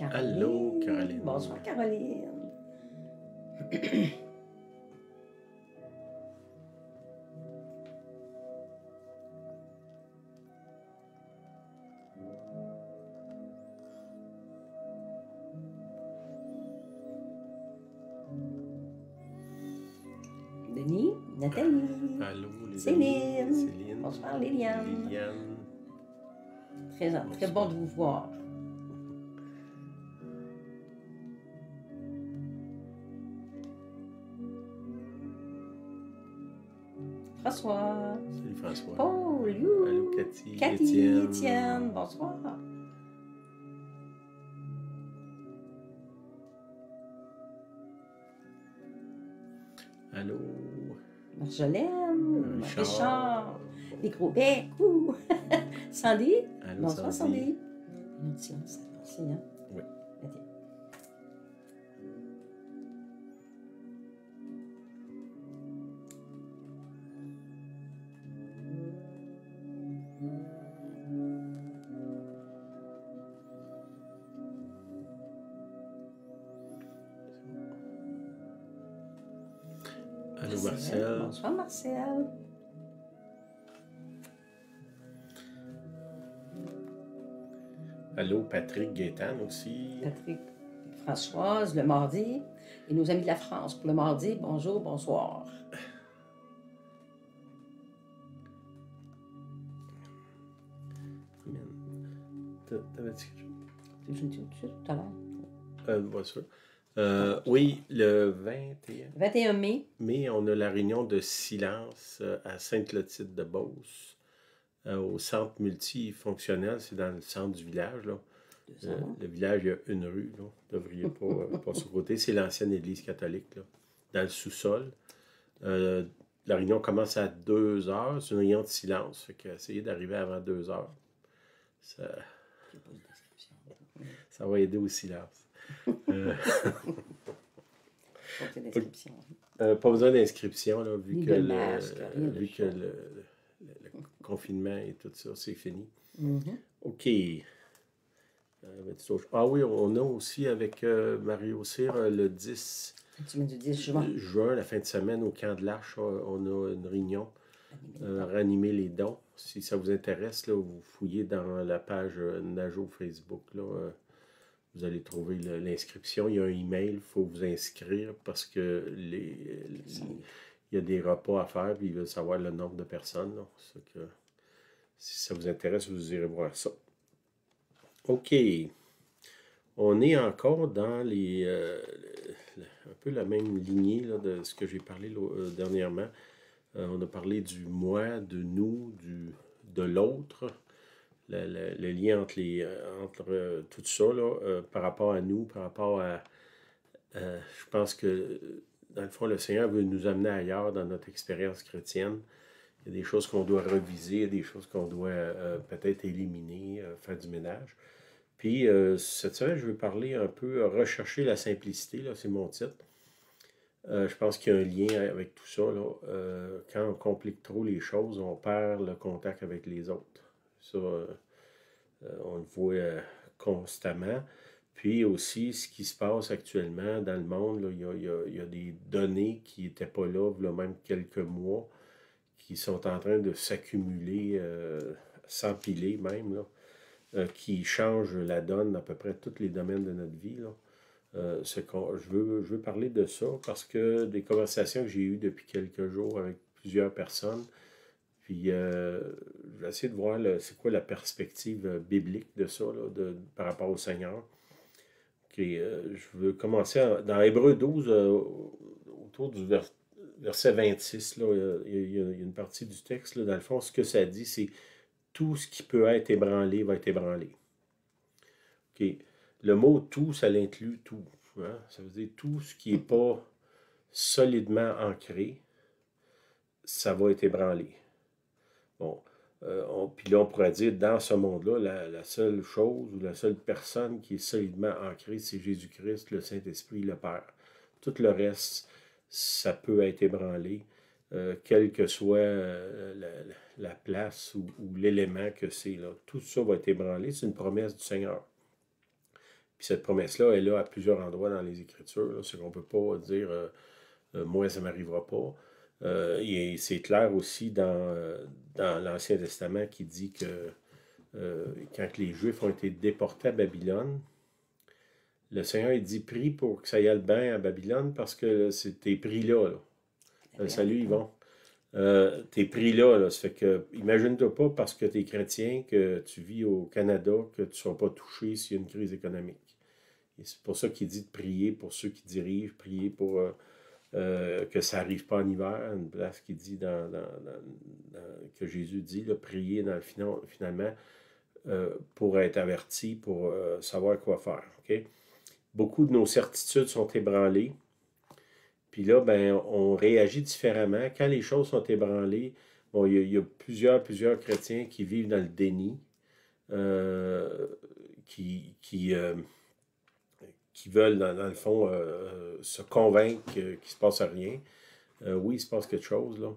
Caroline. Allô, Caroline. Bonsoir, Caroline. Denis, Nathalie. Allô, les Céline. amis. Céline. Bonsoir, Liliane. Liliane. Très bon de vous voir. François. Salut François. Paul, you. Allô, Cathy. Cathy, Étienne. Bonsoir. Allô. Marjolaine. Richard. Richard. Des gros becs. Ouh. Sandy. Allô, Bonsoir, Sandy. Sandy. Une autre silence. Merci, hein? Oui. Vas-y. Allô, Marcel. Bonsoir, Marcel. Allô, Patrick Gaétane aussi. Patrick, Françoise, le mardi. Et nos amis de la France pour le mardi. Bonjour, bonsoir. T'avais dit quelque chose? Je me dis tout à l'heure. Bien sûr. Oui, le 21 21 mai. mai, on a la réunion de silence à Sainte-Clotilde-de-Beauce, au centre multifonctionnel. C'est dans le centre du village, là. Le village, il y a une rue, là. Vous ne devriez pas passer au côté. C'est l'ancienne église catholique, là, dans le sous-sol. La réunion commence à 2 heures. C'est une réunion de silence. Fait qu'essayez d'arriver avant 2 heures. Ça va aider au silence. Pas besoin d'inscription, là, vu que le confinement et tout ça, c'est fini. OK. Ah oui, on a aussi avec Mario Cyr le 10 juin, la fin de semaine, au Camp de l'Arche, on a une réunion. Ranimer les dons. Si ça vous intéresse, là, vous fouillez dans la page Najo Facebook. Là, vous allez trouver l'inscription. Il y a un email, il faut vous inscrire parce que il y a des repas à faire et ils veulent savoir le nombre de personnes. Là. Que, si ça vous intéresse, vous irez voir ça. OK. On est encore dans un peu la même lignée là, de ce que j'ai parlé dernièrement. On a parlé du moi, de nous, de l'autre, le lien entre tout ça, là, par rapport à nous, par rapport à... je pense que, dans le fond, le Seigneur veut nous amener ailleurs dans notre expérience chrétienne. Il y a des choses qu'on doit reviser, il y a des choses qu'on doit peut-être éliminer, faire du ménage. Puis, cette semaine, je veux parler un peu, rechercher la simplicité, là, c'est mon titre. Je pense qu'il y a un lien avec tout ça. Là. Quand on complique trop les choses, on perd le contact avec les autres. Ça, on le voit constamment. Puis aussi, ce qui se passe actuellement dans le monde, là, il y a des données qui n'étaient pas là, il y a même quelques mois, qui sont en train de s'accumuler, s'empiler même, là, qui changent la donne à peu près tous les domaines de notre vie, là. Je veux parler de ça parce que des conversations que j'ai eues depuis quelques jours avec plusieurs personnes, puis je vais essayer de voir c'est quoi la perspective biblique de ça là, par rapport au Seigneur. Okay, je veux commencer dans Hébreux 12, autour du verset 26, là, il y a une partie du texte, là, dans le fond, ce que ça dit, c'est tout ce qui peut être ébranlé va être ébranlé. Okay. Le mot « tout », ça l'inclut tout. Hein? Ça veut dire tout ce qui n'est pas solidement ancré, ça va être ébranlé. Bon, puis là, on pourrait dire, dans ce monde-là, la seule chose ou la seule personne qui est solidement ancrée, c'est Jésus-Christ, le Saint-Esprit, le Père. Tout le reste, ça peut être ébranlé, quelle que soit la place ou l'élément que c'est. Là. Tout ça va être ébranlé, c'est une promesse du Seigneur. Puis cette promesse-là est là à plusieurs endroits dans les Écritures. C'est qu'on ne peut pas dire moi, ça ne m'arrivera pas. Et c'est clair aussi dans l'Ancien Testament qui dit que quand les Juifs ont été déportés à Babylone, le Seigneur il dit prie pour que ça y aille bien à Babylone parce que t'es pris là. Salut Yvon. T'es pris là. Ça fait que, imagine-toi pas parce que t'es chrétien, que tu vis au Canada, que tu ne seras pas touché s'il y a une crise économique. Et c'est pour ça qu'il dit de prier pour ceux qui dirigent, prier pour que ça n'arrive pas en hiver. Une place qui dit que Jésus dit, là, prier finalement pour être averti, pour savoir quoi faire. Okay? Beaucoup de nos certitudes sont ébranlées. Puis là, ben, on réagit différemment. Quand les choses sont ébranlées, bon, il y a plusieurs chrétiens qui vivent dans le déni, qui veulent, dans le fond, se convaincre qu'il ne se passe rien. Oui, il se passe quelque chose, là.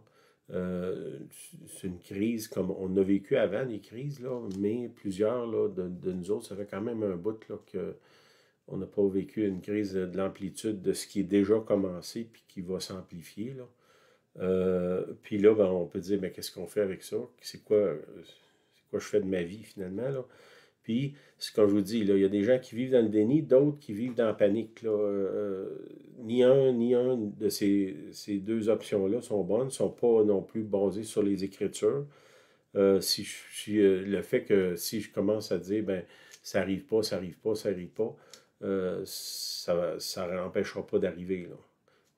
C'est une crise comme on a vécu avant, des crises, là, mais plusieurs là, de nous autres, ça fait quand même un bout là, qu'on n'a pas vécu une crise de l'amplitude de ce qui est déjà commencé puis qui va s'amplifier. Puis là, ben, on peut dire, ben, qu'est-ce qu'on fait avec ça? C'est quoi je fais de ma vie finalement? Là? Puis, c'est comme je vous dis, là, il y a des gens qui vivent dans le déni, d'autres qui vivent dans la panique. Là. Ni un de ces deux options-là sont bonnes, ne sont pas non plus basées sur les Écritures. Le fait que si je commence à dire, ben ça n'arrive pas, ça n'arrive pas, ça n'arrive pas, ça n'empêchera pas d'arriver.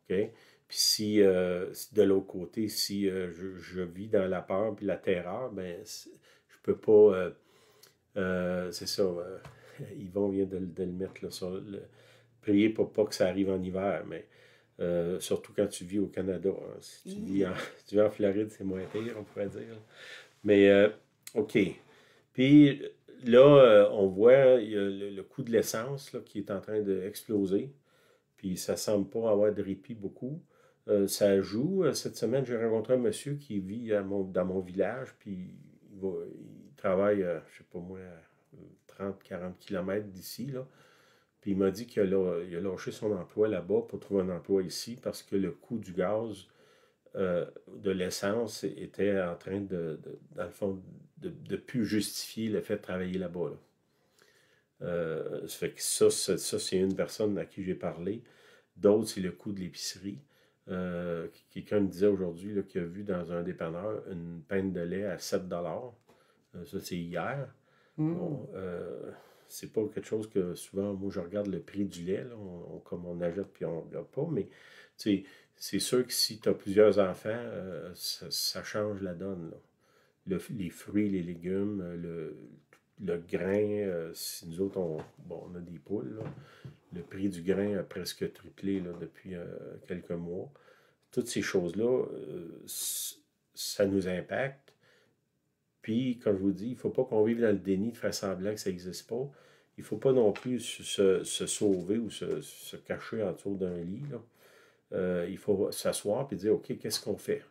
Okay? Puis si, de l'autre côté, si je vis dans la peur et la terreur, ben je peux pas... c'est ça. Yvon vient de le mettre là, sur prier pour pas que ça arrive en hiver, mais surtout quand tu vis au Canada. Hein. Si tu vis en Floride, c'est moins pire, on pourrait dire. Mais, OK. Puis là, on voit il y a le coût de l'essence là, qui est en train d'exploser. Puis ça semble pas avoir de répit beaucoup. Ça joue. Cette semaine, j'ai rencontré un monsieur qui vit dans mon village, puis il travaille, je sais pas moi, 30-40 km d'ici, là. Puis il m'a dit qu'il a lâché son emploi là-bas pour trouver un emploi ici parce que le coût du gaz, de l'essence était en train dans le fond, de plus justifier le fait de travailler là-bas. Ça fait que ça, c'est une personne à qui j'ai parlé. D'autres, c'est le coût de l'épicerie. Quelqu'un me disait aujourd'hui qu'il a vu dans un dépanneur une pinte de lait à 7 ça, c'est hier. Bon, c'est pas quelque chose que souvent, moi, je regarde le prix du lait, là, comme on achète puis on ne regarde pas, mais c'est sûr que si tu as plusieurs enfants, ça change la donne. Là. Les fruits, les légumes, le grain, si nous autres, on a des poules, là, le prix du grain a presque triplé là, depuis quelques mois. Toutes ces choses-là, ça nous impacte. Puis, comme je vous dis, il ne faut pas qu'on vive dans le déni de faire semblant que ça n'existe pas. Il ne faut pas non plus se sauver ou se cacher en dessous d'un lit. Là. Il faut s'asseoir et dire, OK, qu'est-ce qu'on fait?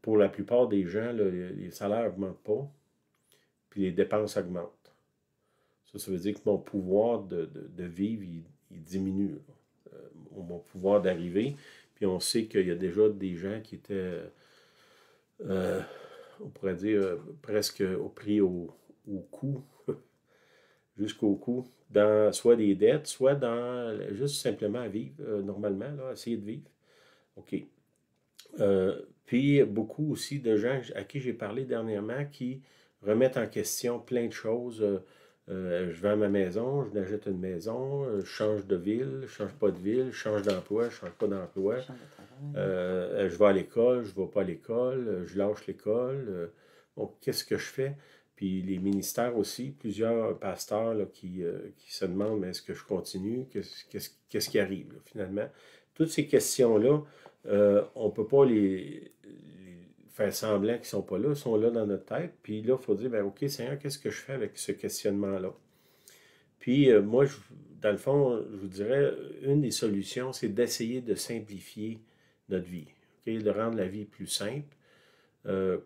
Pour la plupart des gens, là, les salaires n'augmentent pas, puis les dépenses augmentent. Ça veut dire que mon pouvoir de vivre, il diminue. Mon pouvoir d'arriver. Puis on sait qu'il y a déjà des gens qui étaient, on pourrait dire, presque pris au cou, jusqu'au cou, dans soit des dettes, soit dans juste simplement à vivre normalement, là, essayer de vivre. OK. Puis beaucoup aussi de gens à qui j'ai parlé dernièrement qui remettent en question plein de choses. Je vends ma maison, je n'achète une maison, je change de ville, je change pas de ville, je change d'emploi, je change pas d'emploi. Je vais à l'école, je ne vais pas à l'école, je lâche l'école. Bon, qu'est-ce que je fais? Puis les ministères aussi, plusieurs pasteurs là, qui se demandent, mais est-ce que je continue? Qu'est-ce qui arrive là, finalement? Toutes ces questions-là, on ne peut pas les faire semblant qu'ils ne sont pas là, ils sont là dans notre tête. Puis là, il faut dire, ben, OK, Seigneur, qu'est-ce que je fais avec ce questionnement-là? Puis moi, dans le fond, je vous dirais, une des solutions, c'est d'essayer de simplifier notre vie, okay? De rendre la vie plus simple.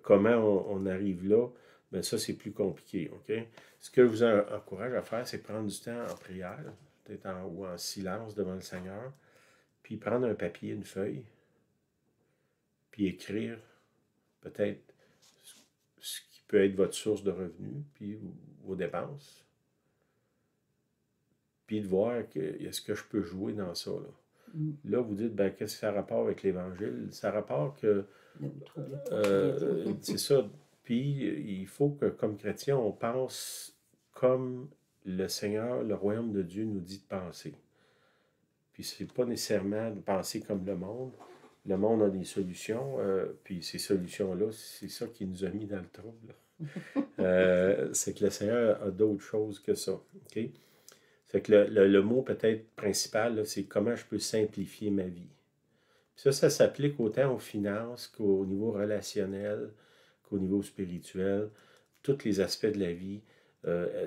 Comment on arrive là? bien ça, c'est plus compliqué, OK? Ce que je vous encourage à faire, c'est prendre du temps en prière, peut-être ou en silence devant le Seigneur, puis prendre un papier, une feuille, puis écrire peut-être ce qui peut être votre source de revenus, puis vos dépenses, puis de voir est-ce que je peux jouer dans ça, là. Là, vous dites, ben, qu'est-ce que ça a rapport avec l'Évangile? Ça a rapport que... c'est ça. Puis, il faut que, comme chrétien, on pense comme le Seigneur, le royaume de Dieu nous dit de penser. Puis, c'est pas nécessairement de penser comme le monde. Le monde a des solutions, puis ces solutions-là, c'est ça qui nous a mis dans le trouble. C'est que le Seigneur a d'autres choses que ça. OK? Fait que le mot peut-être principal, là, c'est comment je peux simplifier ma vie. Puis ça s'applique autant aux finances qu'au niveau relationnel, qu'au niveau spirituel, tous les aspects de la vie.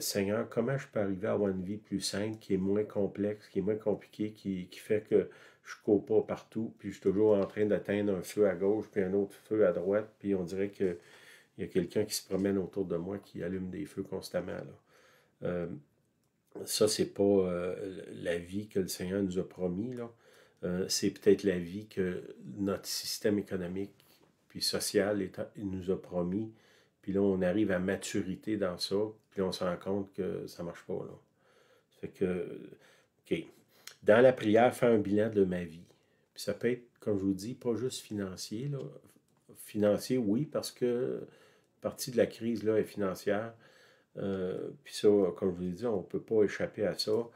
Seigneur, comment je peux arriver à avoir une vie plus simple, qui est moins complexe, qui est moins compliquée, qui fait que je ne cours pas partout, puis je suis toujours en train d'atteindre un feu à gauche, puis un autre feu à droite, puis on dirait qu'il y a quelqu'un qui se promène autour de moi, qui allume des feux constamment, là. Ça, c'est pas la vie que le Seigneur nous a promis, là. C'est peut-être la vie que notre système économique puis social nous a promis. Puis là, on arrive à maturité dans ça, puis on se rend compte que ça ne marche pas, là. Ça fait que, OK. Dans la prière, faire un bilan de ma vie. Puis ça peut être, comme je vous dis, pas juste financier, là. Financier, oui, parce que partie de la crise, là, est financière. Puis ça, comme je vous l'ai dit, on ne peut pas échapper à ça.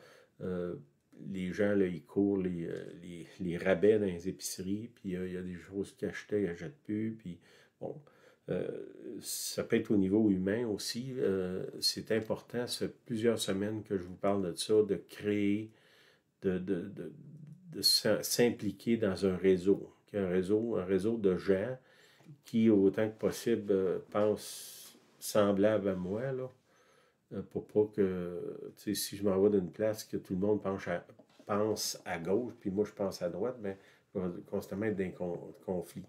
Les gens, là, ils courent les rabais dans les épiceries, puis il y a des choses qu'ils achetaient, ils n'achètent plus, puis bon, ça peut être au niveau humain aussi. C'est important, ça fait plusieurs semaines que je vous parle de ça, de créer, de s'impliquer dans un réseau. Un réseau de gens qui, autant que possible, pensent semblable à moi, là. Pour pas que, tu sais, si je m'en vais d'une place, que tout le monde pense à gauche, puis moi je pense à droite, bien, je vais constamment être dans un conflit.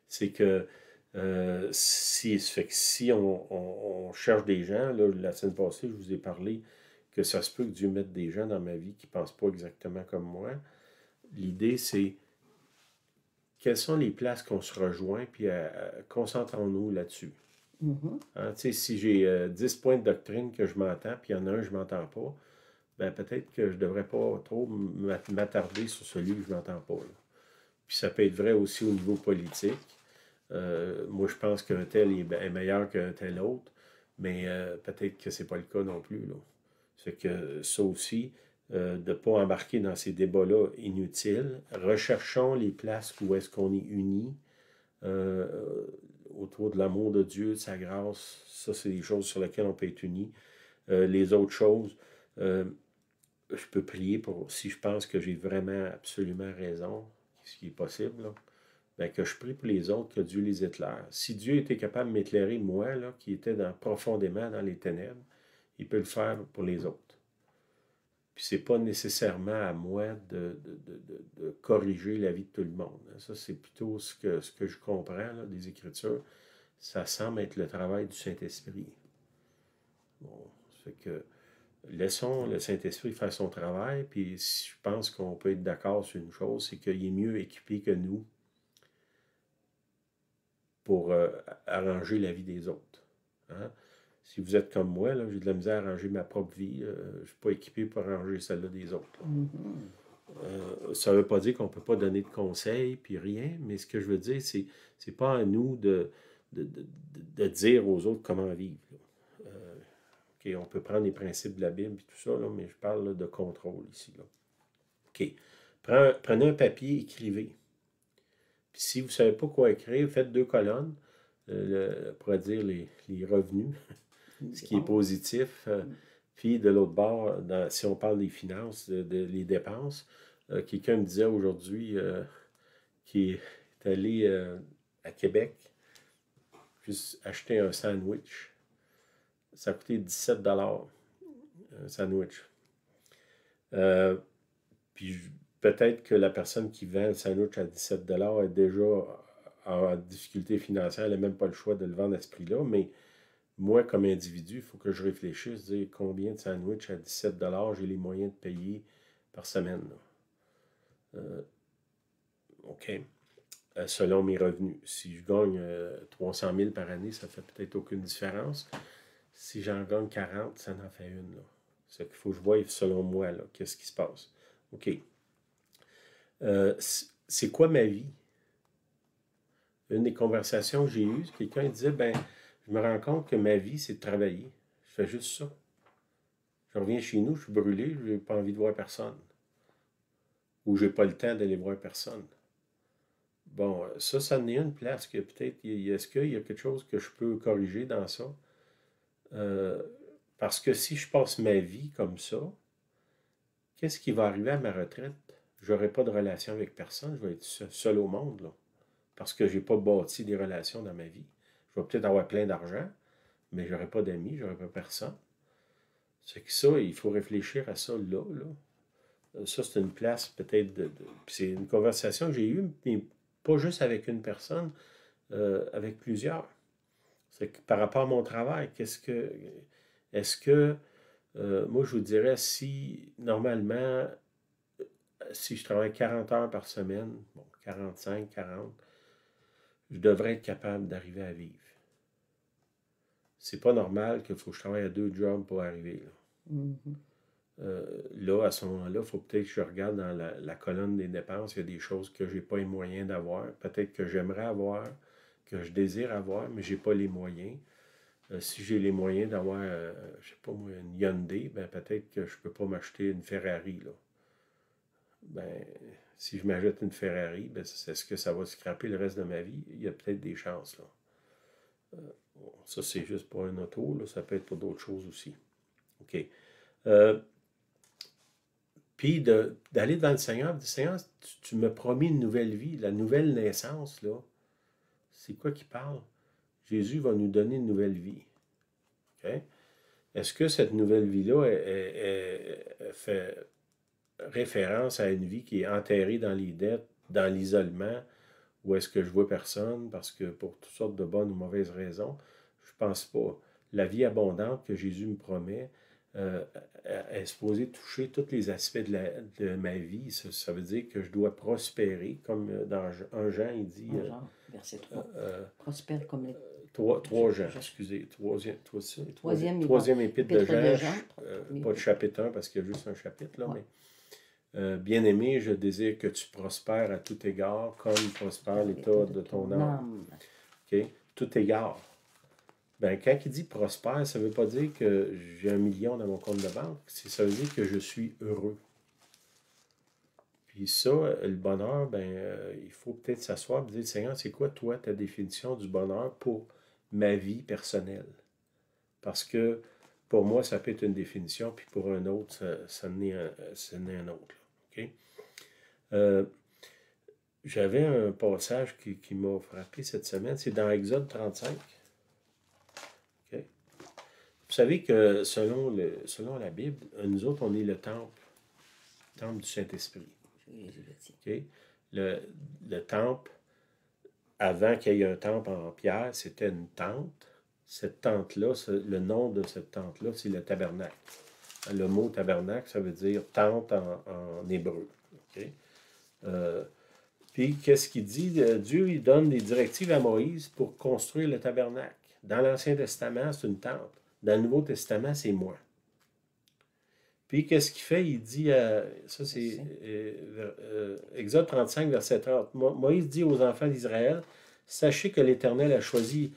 C'est que si on cherche des gens, là, la semaine passée, je vous ai parlé que ça se peut que Dieu mette des gens dans ma vie qui ne pensent pas exactement comme moi. L'idée, c'est quelles sont les places qu'on se rejoint, puis concentrons-nous là-dessus. Hein, si j'ai 10 points de doctrine que je m'entends, puis il y en a un que je ne m'entends pas, ben peut-être que je ne devrais pas trop m'attarder sur celui que je ne m'entends pas, là. Puis ça peut être vrai aussi au niveau politique. Moi, je pense qu'un tel est meilleur qu'un tel autre, mais peut-être que ce n'est pas le cas non plus, là. C'est que ça aussi, de ne pas embarquer dans ces débats-là inutiles. Recherchons les places où est-ce qu'on est unis. Autour de l'amour de Dieu, de sa grâce, ça, c'est des choses sur lesquelles on peut être unis. Les autres choses, je peux prier pour, si je pense que j'ai vraiment absolument raison, ce qui est possible, là, bien, que je prie pour les autres, que Dieu les éclaire. Si Dieu était capable de m'éclairer, moi, là, qui était profondément dans les ténèbres, il peut le faire pour les autres. Puis c'est pas nécessairement à moi de corriger la vie de tout le monde. Ça, c'est plutôt ce que je comprends là, des Écritures. Ça semble être le travail du Saint-Esprit. Bon, ça fait que laissons le Saint-Esprit faire son travail, puis je pense qu'on peut être d'accord sur une chose, c'est qu'il est mieux équipé que nous pour arranger la vie des autres. Hein? Si vous êtes comme moi, là, j'ai de la misère à arranger ma propre vie. Je ne suis pas équipé pour arranger celle-là des autres. Ça ne veut pas dire qu'on ne peut pas donner de conseils, puis rien, mais ce que je veux dire, c'est pas à nous de dire aux autres comment vivre. Okay, on peut prendre les principes de la Bible et tout ça, là, mais je parle là, de contrôle ici. Là. OK. Prenez un papier, écrivez. Puis si vous ne savez pas quoi écrire, faites 2 colonnes. Pour dire les revenus, ce qui est positif. Puis de l'autre bord, si on parle des finances, les dépenses, quelqu'un me disait aujourd'hui qu'il est allé à Québec juste acheter un sandwich. Ça a coûté 17 $, un sandwich. Puis peut-être que la personne qui vend le sandwich à 17 $ est déjà en difficulté financière, elle n'a même pas le choix de le vendre à ce prix-là, mais moi, comme individu, il faut que je réfléchisse, dire combien de sandwichs à 17 j'ai les moyens de payer par semaine. OK. Selon mes revenus. Si je gagne 300 000 par année, ça ne fait peut-être aucune différence. Si j'en gagne 40, ça en fait une. C'est qu'il faut que je voie, selon moi, qu'est-ce qui se passe. OK. C'est quoi ma vie? Une des conversations que j'ai eues, quelqu'un disait, je me rends compte que ma vie, c'est de travailler. Je fais juste ça. Je reviens chez nous, je suis brûlé, je n'ai pas envie de voir personne. Ou je n'ai pas le temps d'aller voir personne. Bon, ça en est une place que peut-être, est-ce qu'il y a quelque chose que je peux corriger dans ça? Parce que si je passe ma vie comme ça, qu'est-ce qui va arriver à ma retraite? Je n'aurai pas de relation avec personne, je vais être seul au monde, là. Parce que je n'ai pas bâti des relations dans ma vie. Je vais peut-être avoir plein d'argent, mais je n'aurai pas d'amis, je n'aurai pas personne. C'est que ça, il faut réfléchir à ça là. Ça, c'est une place peut-être c'est une conversation que j'ai eue, mais pas juste avec une personne, avec plusieurs. C'est que par rapport à mon travail, est-ce que, moi je vous dirais, si normalement, si je travaille 40 heures par semaine, bon, 45, 40, je devrais être capable d'arriver à vivre. C'est pas normal qu'il faut que je travaille à 2 jobs pour arriver là. Là, à ce moment-là, il faut peut-être que je regarde dans la colonne des dépenses, il y a des choses que je n'ai pas les moyens d'avoir, peut-être que j'aimerais avoir, que je désire avoir, mais je n'ai pas les moyens. Si j'ai les moyens d'avoir, je sais pas moi, une Hyundai, peut-être que je ne peux pas m'acheter une Ferrari, là. Si je m'achète une Ferrari, est-ce que ça va scraper le reste de ma vie? Il y a peut-être des chances, là. Ça, c'est juste pour un auto, là. Ça peut être pour d'autres choses aussi. OK. Puis d'aller dans le Seigneur, dire, Seigneur, tu m'as promis une nouvelle vie, la nouvelle naissance, là. C'est quoi qui parle? Jésus va nous donner une nouvelle vie. Okay? Est-ce que cette nouvelle vie-là fait référence à une vie qui est enterrée dans les dettes, dans l'isolement, ou est-ce que je vois personne parce que pour toutes sortes de bonnes ou mauvaises raisons? Je ne pense pas. La vie abondante que Jésus me promet, est supposée toucher tous les aspects de ma vie. Ça veut dire que je dois prospérer, comme dans 1 Jean, il dit... verset 3. Prospère comme les... 3 Jean, excusez. Troisième épître de Jean. Pas de chapitre 1 parce qu'il y a juste un chapitre, là, mais... bien-aimé, je désire que tu prospères à tout égard, comme prospère l'état de ton âme. Okay? Tout égard. Quand il dit prospère, ça ne veut pas dire que j'ai 1 million dans mon compte de banque. Ça veut dire que je suis heureux. Puis ça, le bonheur, il faut peut-être s'asseoir et dire, Seigneur, c'est quoi, toi, ta définition du bonheur pour ma vie personnelle? Parce que pour moi, ça peut être une définition, puis pour un autre, ça n'est un autre. Okay? J'avais un passage qui m'a frappé cette semaine, c'est dans Exode 35. Okay? Vous savez que selon la Bible, nous autres, on est le temple du Saint-Esprit. Okay? Le temple, avant qu'il y ait un temple en pierre, c'était une tente. Cette tente-là, le nom de cette tente-là, c'est le tabernacle. Le mot tabernacle, ça veut dire tente en hébreu. Okay? Puis, qu'est-ce qu'il dit? Dieu, il donne des directives à Moïse pour construire le tabernacle. Dans l'Ancien Testament, c'est une tente. Dans le Nouveau Testament, c'est moi. Puis, qu'est-ce qu'il fait? Il dit, ça c'est Exode 35, verset 30. Moïse dit aux enfants d'Israël, « Sachez que l'Éternel a choisi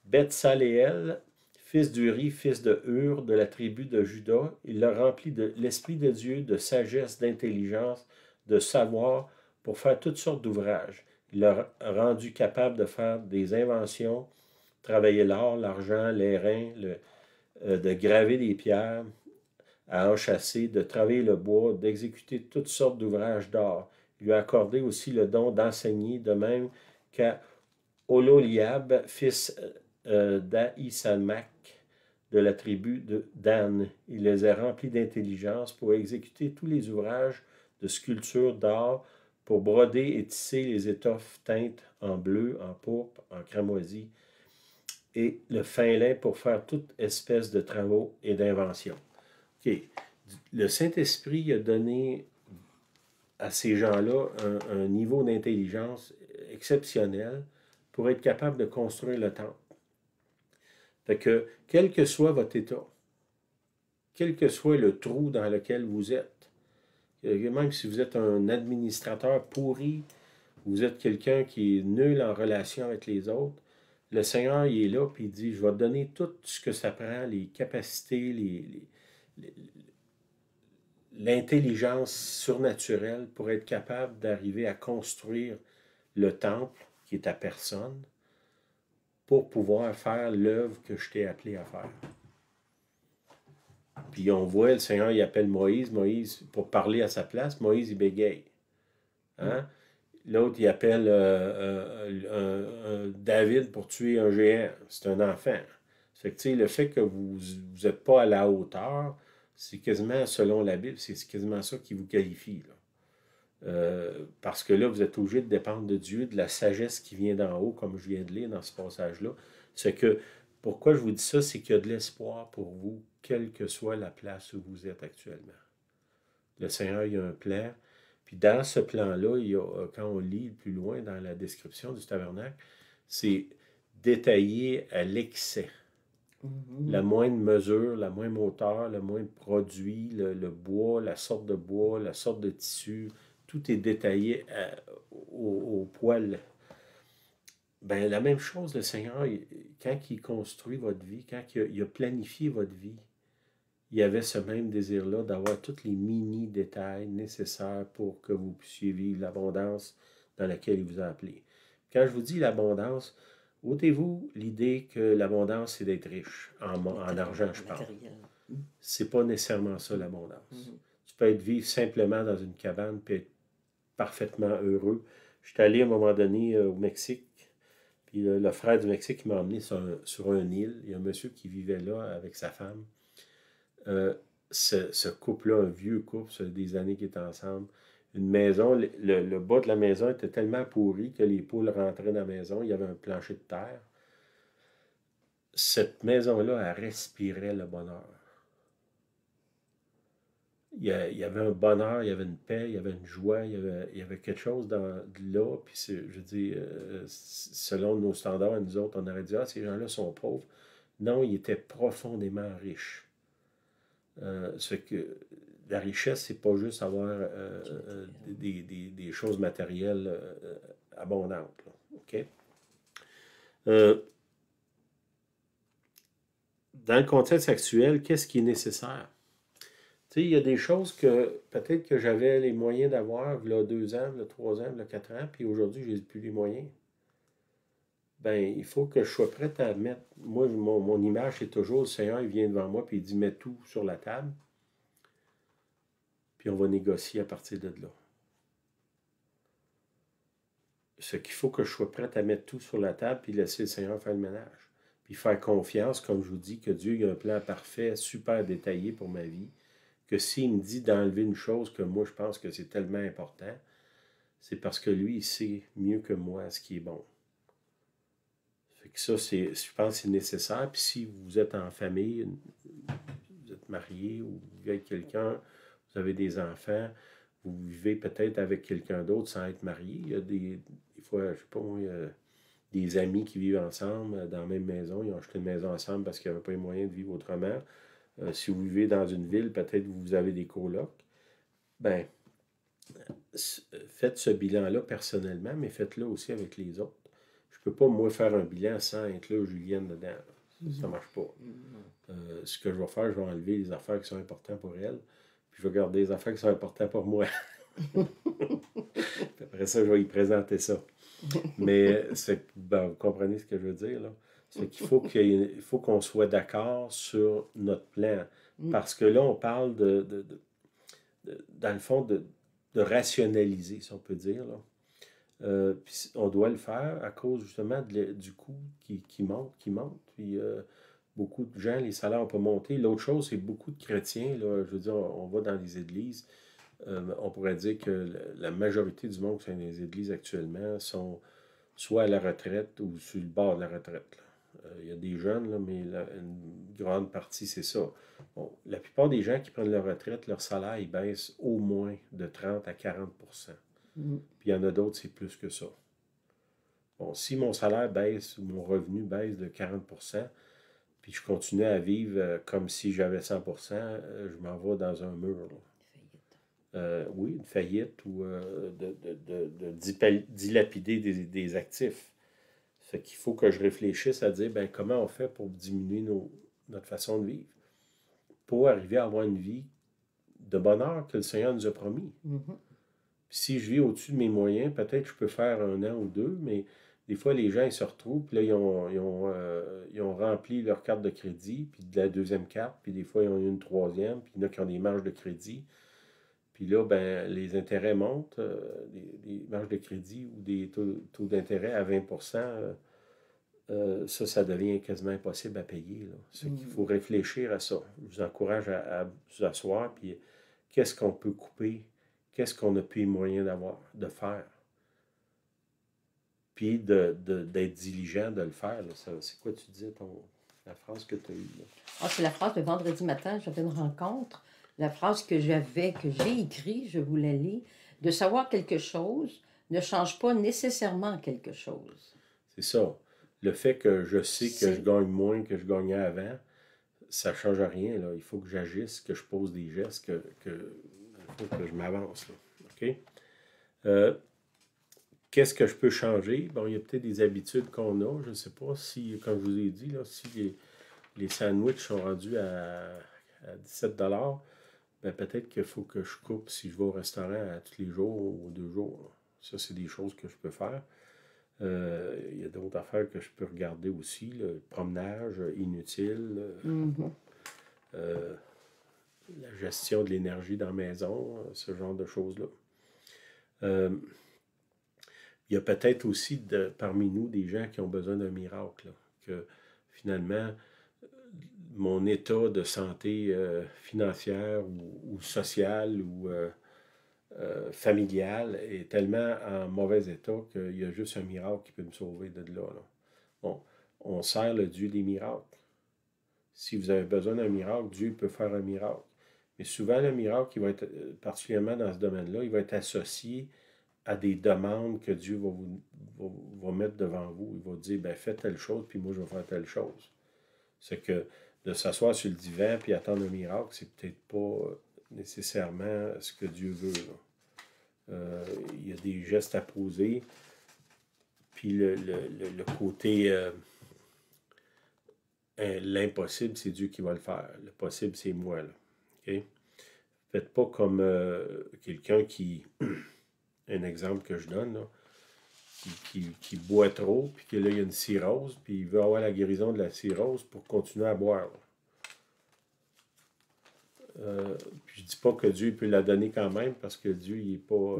Bethsaléel, fils d'Uri, fils de Hur, de la tribu de Juda. Il l'a rempli de l'Esprit de Dieu, de sagesse, d'intelligence, de savoir, pour faire toutes sortes d'ouvrages. Il l'a rendu capable de faire des inventions, travailler l'or, l'argent, l'airain, de graver des pierres, à enchâsser, de travailler le bois, d'exécuter toutes sortes d'ouvrages d'art. Il lui a accordé aussi le don d'enseigner, de même qu'à Ololiab, fils d'Ahisamach, de la tribu de Dan. Il les a remplis d'intelligence pour exécuter tous les ouvrages de sculpture d'art, pour broder et tisser les étoffes teintes en bleu, en pourpre, en cramoisi, et le fin lin pour faire toute espèce de travaux et d'inventions. OK. Le Saint-Esprit a donné à ces gens-là un niveau d'intelligence exceptionnel pour être capable de construire le temple. Fait que, quel que soit votre état, quel que soit le trou dans lequel vous êtes, même si vous êtes un administrateur pourri, vous êtes quelqu'un qui est nul en relation avec les autres, le Seigneur, il est là, puis il dit, je vais te donner tout ce que ça prend, les capacités, l'intelligence surnaturelle pour être capable d'arriver à construire le temple, qui est ta personne, pour pouvoir faire l'œuvre que je t'ai appelé à faire. Puis on voit, le Seigneur, il appelle Moïse, pour parler à sa place, Moïse, il bégaye. Hein? L'autre, il appelle David pour tuer un géant. C'est un enfant. Fait que, le fait que vous n'êtes pas à la hauteur, c'est quasiment, selon la Bible, c'est quasiment ça qui vous qualifie. Là. Parce que là, vous êtes obligé de dépendre de Dieu, de la sagesse qui vient d'en haut, comme je viens de lire dans ce passage-là. C'est que, pourquoi je vous dis ça, c'est qu'il y a de l'espoir pour vous, quelle que soit la place où vous êtes actuellement. Le Seigneur, il y a un plan. Puis dans ce plan-là, il y a, quand on lit plus loin dans la description du tabernacle, c'est détaillé à l'excès. La moindre mesure, la moindre hauteur, le moindre produit, le bois, la sorte de tissu, tout est détaillé au poil. Ben, la même chose, le Seigneur, quand il construit votre vie, quand il a planifié votre vie, il y avait ce même désir-là d'avoir tous les mini-détails nécessaires pour que vous puissiez vivre l'abondance dans laquelle il vous a appelé. Quand je vous dis l'abondance, ôtez-vous l'idée que l'abondance, c'est d'être riche. En argent, je parle. C'est pas nécessairement ça, l'abondance. Tu peux vivre simplement dans une cabane et être parfaitement heureux. Je suis allé à un moment donné au Mexique, puis le frère du Mexique m'a emmené sur une île. Il y a un monsieur qui vivait là avec sa femme. Ce couple-là, un vieux couple, ça fait des années qu'ils étaient ensemble. Une maison, le bas de la maison était tellement pourri que les poules rentraient dans la maison. Il y avait un plancher de terre. Cette maison-là, elle respirait le bonheur. Il y avait un bonheur, il y avait une paix, il y avait une joie, il y avait quelque chose là. Puis, je dis, selon nos standards, nous autres, on aurait dit, ces gens-là sont pauvres. Non, ils étaient profondément riches. C'est que la richesse, c'est pas juste avoir des choses matérielles abondantes. Là, OK? Dans le contexte actuel, qu'est-ce qui est nécessaire? Tu sais, il y a des choses que peut-être que j'avais les moyens d'avoir, il y a 2 ans, il y a 3 ans, il y a 4 ans, puis aujourd'hui, je n'ai plus les moyens. Ben, il faut que je sois prêt à mettre. Moi, mon image, c'est toujours le Seigneur, il vient devant moi, puis il dit, mets tout sur la table. Puis on va négocier à partir de là. Ce qu'il faut que je sois prêt à mettre tout sur la table, puis laisser le Seigneur faire le ménage. Puis faire confiance, comme je vous dis, que Dieu a un plan parfait, super détaillé pour ma vie, que s'il me dit d'enlever une chose que moi, je pense que c'est tellement important, c'est parce que lui, il sait mieux que moi ce qui est bon. Fait que ça, je pense que c'est nécessaire. Puis si vous êtes en famille, vous êtes marié ou vous vivez avec quelqu'un, vous avez des enfants, vous vivez peut-être avec quelqu'un d'autre sans être marié. Il y a des fois, je sais pas moi, il y a des amis qui vivent ensemble dans la même maison. Ils ont acheté une maison ensemble parce qu'il n'y avait pas les moyens de vivre autrement. Si vous vivez dans une ville, peut-être que vous avez des colocs. Ben, faites ce bilan-là personnellement, mais faites-le aussi avec les autres. Je ne peux pas, moi, faire un bilan sans inclure Julienne dedans. Ça ne marche pas. Ce que je vais faire, je vais enlever les affaires qui sont importantes pour elle, puis je vais garder les affaires qui sont importantes pour moi. Après ça, je vais y présenter ça. Mais vous comprenez ce que je veux dire, là? C'est qu'il faut qu'on soit d'accord sur notre plan. Parce que là, on parle dans le fond, de rationaliser, si on peut dire. Là. Puis on doit le faire à cause justement du coût qui monte. Puis beaucoup de gens, les salaires n'ont pas monté. L'autre chose, c'est beaucoup de chrétiens, là, je veux dire, on va dans les églises. On pourrait dire que la majorité du monde qui sont dans les églises actuellement sont soit à la retraite ou sur le bord de la retraite. Là. Il y a des jeunes, là, mais une grande partie, c'est ça. Bon, la plupart des gens qui prennent leur retraite, leur salaire, il baisse au moins de 30 à 40 Mhm. Puis il y en a d'autres, c'est plus que ça. Bon, si mon salaire baisse ou mon revenu baisse de 40 puis je continue à vivre comme si j'avais 100 je m'en vais dans un mur. Oui, une faillite ou de dilapider des actifs. Fait qu'il faut que je réfléchisse à dire ben, comment on fait pour diminuer notre façon de vivre, pour arriver à avoir une vie de bonheur que le Seigneur nous a promis. Mhm. Puis si je vis au-dessus de mes moyens, peut-être que je peux faire 1 an ou 2, mais des fois, les gens, ils se retrouvent, puis là, ils ont rempli leur carte de crédit, puis de la deuxième carte, puis des fois, ils ont eu une troisième, puis il y en a qui ont des marges de crédit. Puis là, ben, les intérêts montent, des marges de crédit ou des taux d'intérêt à 20 ça devient quasiment impossible à payer. C'est qu'il faut réfléchir à ça. Je vous encourage à vous asseoir, puis qu'est-ce qu'on peut couper, qu'est-ce qu'on n'a plus les moyens de faire. Puis d'être diligent de le faire. C'est quoi tu disais, la phrase que tu as eue? Ah, c'est la phrase de vendredi matin, j'avais une rencontre. La phrase que j'ai écrite, je vous la lis. De savoir quelque chose ne change pas nécessairement quelque chose. C'est ça. Le fait que je sais que je gagne moins que je gagnais avant, ça ne change rien. Là. Il faut que j'agisse, que je pose des gestes, il faut que je m'avance. Là. OK? Qu'est-ce que je peux changer? Bon, il y a peut-être des habitudes qu'on a. Je ne sais pas si, comme je vous ai dit, là, si les sandwichs sont rendus à 17 ben peut-être qu'il faut que je coupe si je vais au restaurant à tous les jours ou 2 jours. Là. Ça, c'est des choses que je peux faire. Il y a d'autres affaires que je peux regarder aussi. Le promenage inutile. La gestion de l'énergie dans la maison. Ce genre de choses-là. Il y a peut-être aussi parmi nous des gens qui ont besoin d'un miracle. Là, que finalement, mon état de santé financière ou sociale ou familiale est tellement en mauvais état qu'il y a juste un miracle qui peut me sauver de là. Bon, on sert le Dieu des miracles. Si vous avez besoin d'un miracle, Dieu peut faire un miracle. Mais souvent, le miracle, qui va être, particulièrement dans ce domaine-là, il va être associé à des demandes que Dieu va mettre devant vous. Il va dire, ben faites telle chose, puis moi, je vais faire telle chose. C'est que de s'asseoir sur le divan puis attendre un miracle, c'est peut-être pas nécessairement ce que Dieu veut. Il y a des gestes à poser, puis le côté l'impossible, c'est Dieu qui va le faire. Le possible, c'est moi. Là. Okay? Faites pas comme quelqu'un qui... Un exemple que je donne, là, qui boit trop, puis que là, il y a une cirrhose, puis il veut avoir la guérison de la cirrhose pour continuer à boire. Puis je dis pas que Dieu peut la donner quand même, parce que Dieu, il n'est pas...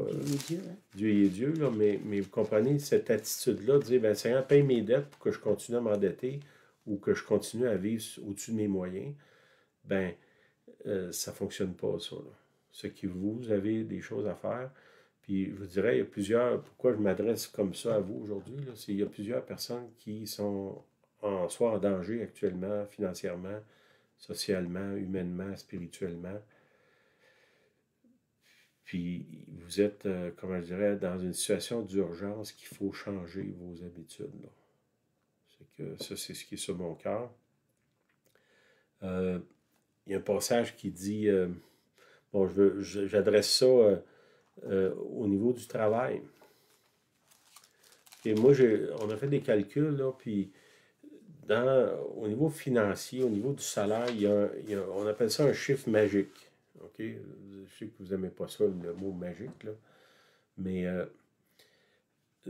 Dieu, il est Dieu, là, mais vous comprenez cette attitude-là, de dire, ben Seigneur, paye mes dettes pour que je continue à m'endetter, ou que je continue à vivre au-dessus de mes moyens, ben ça ne fonctionne pas, ça. Là. Ce qui vous avez des choses à faire. Puis je vous dirais, il y a plusieurs, pourquoi je m'adresse comme ça à vous aujourd'hui, là, c'est qu'il y a plusieurs personnes qui sont soit en danger actuellement, financièrement, socialement, humainement, spirituellement. Puis vous êtes, comment je dirais, dans une situation d'urgence qu'il faut changer vos habitudes. Là. C'est que ça, c'est ce qui est sur mon cœur. Il y a un passage qui dit, bon, j'adresse ça au niveau du travail. Et moi, on a fait des calculs, là, puis au niveau financier, au niveau du salaire, on appelle ça un chiffre magique. OK? Je sais que vous n'aimez pas ça, le mot magique, là. Mais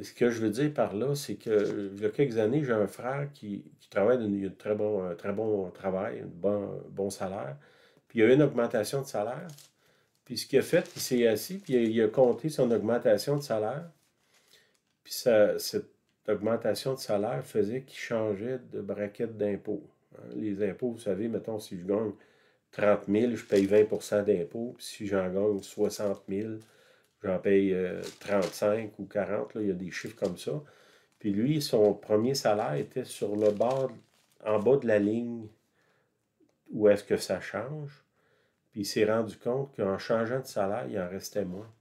ce que je veux dire par là, c'est que il y a quelques années, j'ai un frère qui travaille dans un très bon travail, un bon salaire. Puis il y a eu une augmentation de salaire. Puis ce qu'il a fait, il s'est assis, puis il a compté son augmentation de salaire. Puis cette augmentation de salaire faisait qu'il changeait de braquette d'impôt. Les impôts, vous savez, mettons, si je gagne 30 000, je paye 20 % d'impôts. Puis si j'en gagne 60 000, j'en paye 35 ou 40. Là, il y a des chiffres comme ça. Puis lui, son premier salaire était sur le bord, en bas de la ligne où est-ce que ça change. Puis il s'est rendu compte qu'en changeant de salaire, il en restait moins.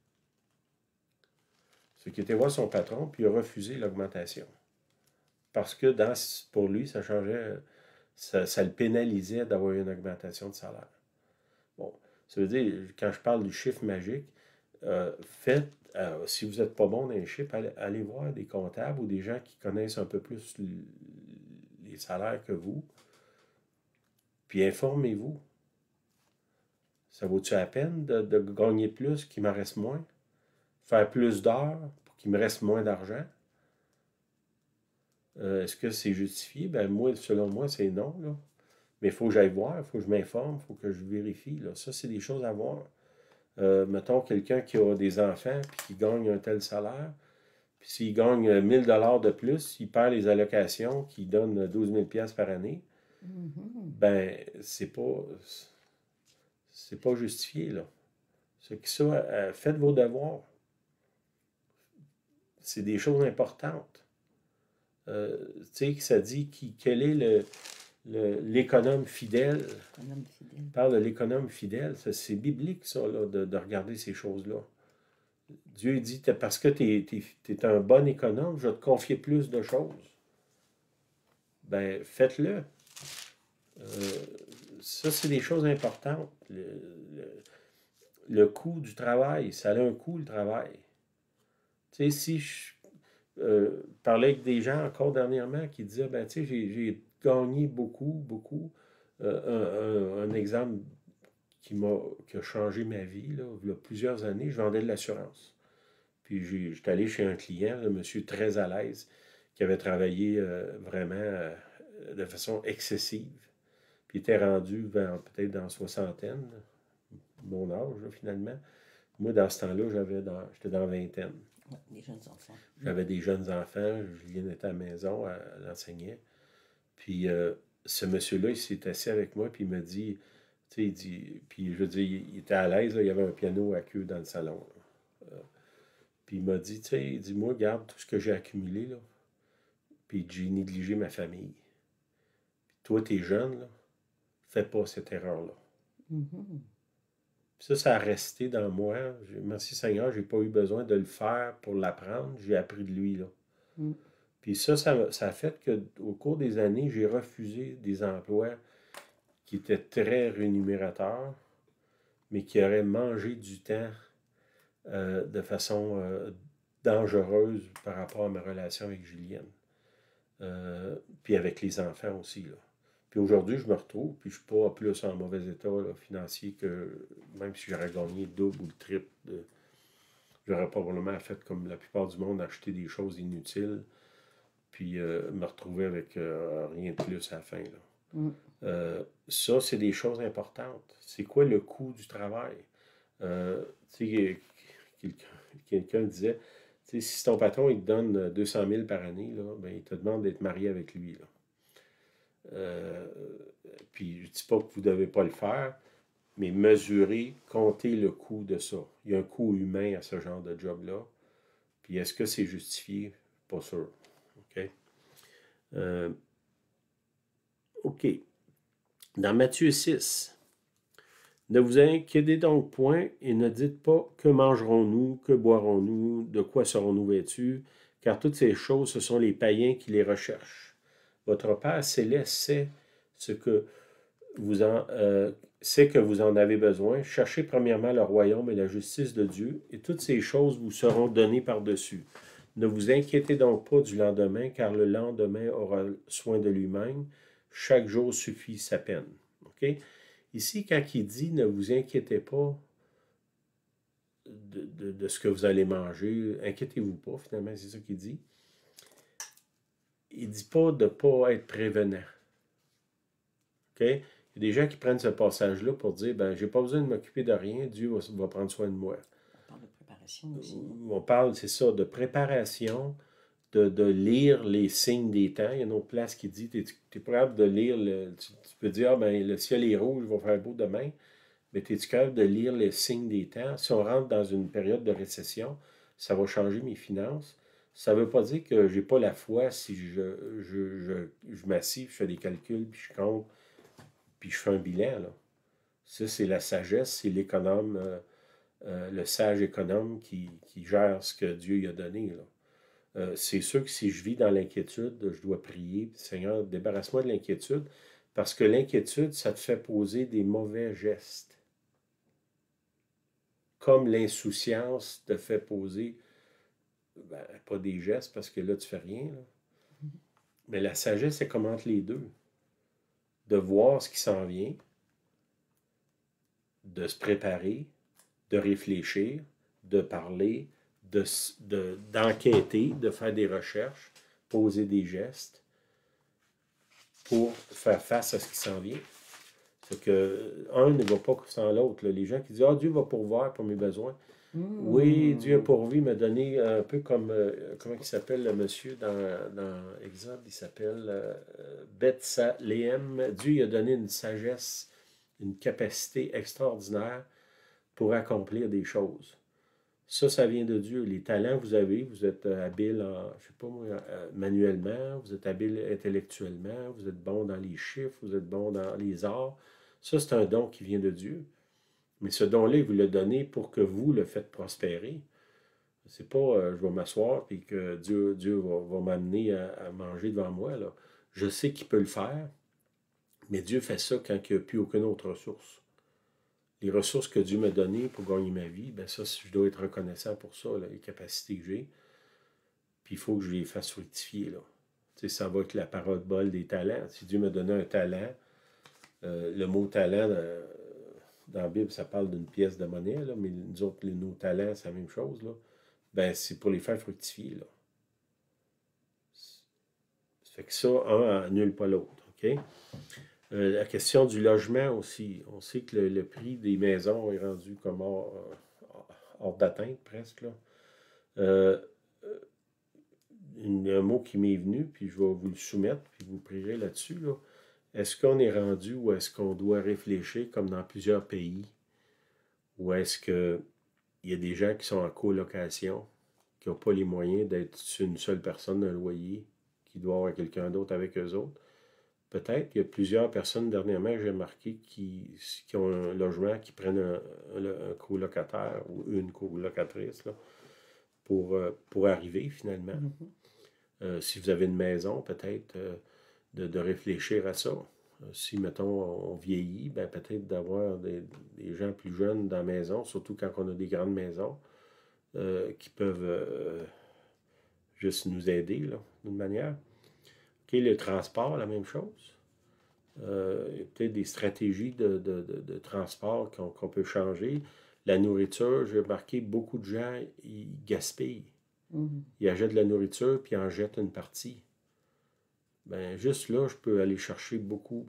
Ce qui était voir son patron, puis il a refusé l'augmentation. Parce que pour lui, ça changeait, ça le pénalisait d'avoir une augmentation de salaire. Bon, ça veut dire, quand je parle du chiffre magique, si vous n'êtes pas bon dans les chiffres, allez voir des comptables ou des gens qui connaissent un peu plus les salaires que vous, puis informez-vous. Ça vaut-tu la peine de gagner plus, qu'il m'en reste moins? Faire plus d'heures pour qu'il me reste moins d'argent? Est-ce que c'est justifié? Ben moi, selon moi, c'est non, là. Mais il faut que j'aille voir, il faut que je m'informe, il faut que je vérifie, là. Ça, c'est des choses à voir. Mettons quelqu'un qui a des enfants puis qui gagne un tel salaire, puis s'il gagne 1 000 $ de plus, il perd les allocations qui donnent 12 000 $ par année, ben c'est pas justifié, là. C'est que ça, faites vos devoirs. C'est des choses importantes. Tu sais, que ça dit quel est l'économe fidèle. On parle de l'économe fidèle. C'est biblique, ça, là, de regarder ces choses-là. Dieu dit, parce que tu es un bon économe, je vais te confier plus de choses. Ben, faites-le. Ça, c'est des choses importantes. Le coût du travail, ça a un coût, le travail. Tu sais, si je parlais avec des gens encore dernièrement qui disaient, ben, tu sais, j'ai gagné beaucoup. Un exemple qui a changé ma vie, là, il y a plusieurs années, je vendais de l'assurance. Puis j'étais allé chez un client, un monsieur très à l'aise, qui avait travaillé vraiment de façon excessive. Puis il était rendu peut-être dans la soixantaine, mon âge, là, finalement. Moi, dans ce temps-là, j'étais dans la vingtaine. Ouais, des jeunes enfants. J'avais des jeunes enfants, Julien était à la maison, elle enseignait. Puis ce monsieur-là, il s'est assis avec moi, puis il m'a dit, tu sais, il dit, puis je veux dire, il était à l'aise, là, il y avait un piano à queue dans le salon. Puis il m'a dit, tu sais, il dit, moi, regarde tout ce que j'ai accumulé, là, puis j'ai négligé ma famille. Puis toi, t'es jeune, là, fais pas cette erreur-là. Ça a resté dans moi. Merci Seigneur, j'ai pas eu besoin de le faire pour l'apprendre. J'ai appris de lui, là. Puis ça a fait qu'au cours des années, j'ai refusé des emplois qui étaient très rémunérateurs, mais qui auraient mangé du temps de façon dangereuse par rapport à ma relation avec Julienne. Puis avec les enfants aussi, là. Puis aujourd'hui, je me retrouve, puis je ne suis pas plus en mauvais état là, financier que même si j'aurais gagné le double ou le triple. J'aurais probablement fait comme la plupart du monde, acheter des choses inutiles, puis me retrouver avec rien de plus à la fin, là. Ça, c'est des choses importantes. C'est quoi le coût du travail? Tu sais, quelqu'un disait, tu sais, si ton patron il te donne 200 000 par année, là, ben, il te demande d'être marié avec lui, là. Puis je ne dis pas que vous ne devez pas le faire, mais mesurer, compter le coût de ça. Il y a un coût humain à ce genre de job-là. Puis est-ce que c'est justifié? Pas sûr. OK? OK. Dans Matthieu 6, ne vous inquiétez donc point et ne dites pas que mangerons-nous, que boirons-nous, de quoi serons-nous vêtus, car toutes ces choses, ce sont les païens qui les recherchent. Votre Père céleste sait que vous en avez besoin. Cherchez premièrement le royaume et la justice de Dieu, et toutes ces choses vous seront données par-dessus. Ne vous inquiétez donc pas du lendemain, car le lendemain aura soin de lui-même. Chaque jour suffit sa peine. Okay? Ici, quand il dit « ne vous inquiétez pas de ce que vous allez manger, inquiétez-vous pas », finalement, c'est ça qu'il dit. Il ne dit pas de ne pas être prévenant. OK? Il y a des gens qui prennent ce passage-là pour dire, ben, j'ai pas besoin de m'occuper de rien, Dieu va prendre soin de moi. On parle de préparation aussi. On parle, c'est ça, de préparation, de lire les signes des temps. Il y a une autre place qui dit, tu es capable de lire, tu peux dire, ah, ben, le ciel est rouge, il va faire beau demain, mais es-tu capable de lire les signes des temps? Si on rentre dans une période de récession, ça va changer mes finances. Ça ne veut pas dire que je n'ai pas la foi si je m'assieds, je fais des calculs, puis je compte, puis je fais un bilan. Là. Ça, c'est la sagesse, c'est l'économe, le sage économe qui gère ce que Dieu lui a donné. Là. C'est sûr que si je vis dans l'inquiétude, je dois prier, Seigneur, débarrasse-moi de l'inquiétude, parce que l'inquiétude, ça te fait poser des mauvais gestes. Comme l'insouciance te fait poser, ben, pas des gestes, parce que là, tu fais rien. Là. Mais la sagesse, c'est comme entre les deux. De voir ce qui s'en vient, de se préparer, de réfléchir, de parler, d'enquêter, de faire des recherches, poser des gestes pour faire face à ce qui s'en vient. C'est que un ne va pas sans l'autre. Les gens qui disent « Ah, Dieu va pourvoir pour mes besoins. » Oui, Dieu a pourvu, m'a donné un peu comme, comment il s'appelle le monsieur dans Exode, il s'appelle Bethsaléem. Dieu a donné une sagesse, une capacité extraordinaire pour accomplir des choses. Ça vient de Dieu. Les talents que vous avez, vous êtes habile, je sais pas moi, manuellement, vous êtes habile intellectuellement, vous êtes bon dans les chiffres, vous êtes bon dans les arts. Ça, c'est un don qui vient de Dieu. Mais ce don-là, il vous l'a donné pour que vous le faites prospérer. C'est pas je vais m'asseoir et que Dieu va m'amener à manger devant moi. Là. Je sais qu'il peut le faire, mais Dieu fait ça quand il n'y a plus aucune autre ressource. Les ressources que Dieu m'a données pour gagner ma vie, ben ça, je dois être reconnaissant pour ça, là, les capacités que j'ai. Puis il faut que je les fasse fructifier. Là. Tu sais, ça va être la parabole des talents. Si Dieu m'a donné un talent, le mot talent, dans la Bible, ça parle d'une pièce de monnaie, là, mais nous autres, nos talents, c'est la même chose. Là. Ben, c'est pour les faire fructifier. Là. Ça fait que ça, un annule pas l'autre. OK? La question du logement aussi. On sait que le prix des maisons est rendu comme hors d'atteinte presque. Là. Un mot qui m'est venu, puis je vais vous le soumettre, puis vous prierez là-dessus. Là. Est-ce qu'on est rendu ou est-ce qu'on doit réfléchir comme dans plusieurs pays? Ou est-ce qu'il y a des gens qui sont en colocation, qui n'ont pas les moyens d'être une seule personne d'un loyer, qui doit avoir quelqu'un d'autre avec eux autres? Peut-être qu'il y a plusieurs personnes dernièrement, j'ai remarqué, qui ont un logement, qui prennent un colocataire ou une colocatrice là, pour arriver finalement. Si vous avez une maison, peut-être de réfléchir à ça. Si, mettons, on vieillit, ben peut-être d'avoir des gens plus jeunes dans la maison, surtout quand on a des grandes maisons, qui peuvent juste nous aider, là, d'une manière. OK, le transport, la même chose. Il y a peut-être des stratégies de transport qu'on peut changer. La nourriture, j'ai remarqué, beaucoup de gens, ils gaspillent. Ils achètent de la nourriture, puis ils en jettent une partie. Ben juste là, je peux aller chercher beaucoup,